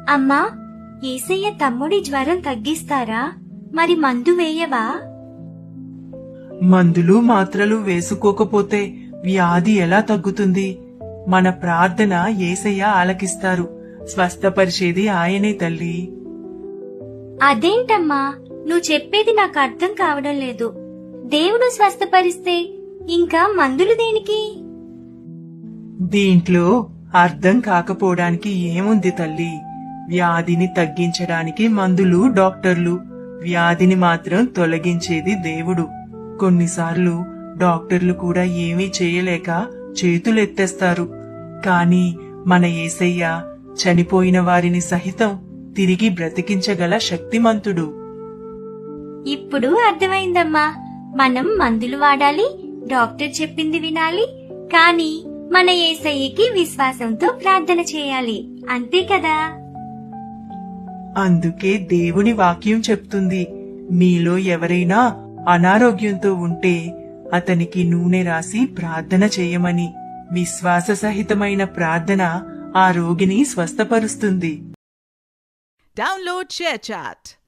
అమ్మా, యేసయ్య తమ్ముడి జ్వరం తగ్గిస్తారా? మరి మందు వేయవా? మందులు మాత్రలు వేసుకోకపోతే వ్యాధి ఎలా తగ్గుతుంది? మన ప్రార్థన యేసయ్య ఆలకిస్తారు. స్వస్థపరిచేది ఆయనే తల్లి. అదేంటమ్మా, నువ్వు చెప్పేది నాకు అర్థం కావడం లేదు. దేవుడు స్వస్థపరిస్తే ఇంకా మందులు దేనికి? దీంట్లో అర్థం కాకపోవడానికి ఏముంది తల్లి? వ్యాధిని తగ్గించడానికి మందులు, డాక్టర్లు, వ్యాధిని మాత్రం తొలగించేది దేవుడు. కొన్నిసార్లు డాక్టర్లు కూడా ఏమీ చేయలేక చేతులెత్తేస్తారు. కాని మన యేసయ్య చనిపోయిన వారిని సహితం తిరిగి బ్రతికించగల శక్తిమంతుడు. ఇప్పుడు అర్థమైందమ్మా. మనం మందులు వాడాలి, డాక్టర్ చెప్పింది వినాలి, కానీ మన యేసయ్యకి విశ్వాసంతో ప్రార్థన చేయాలి. అంతే కదా? అందుకే దేవుని వాక్యం చెప్తుంది, మీలో ఎవరైనా అనారోగ్యంతో ఉంటే అతనికి నూనె రాసి ప్రార్థన చేయమని. విశ్వాస సహితమైన ప్రార్థన ఆ రోగిని స్వస్థపరుస్తుంది. Download ShareChat.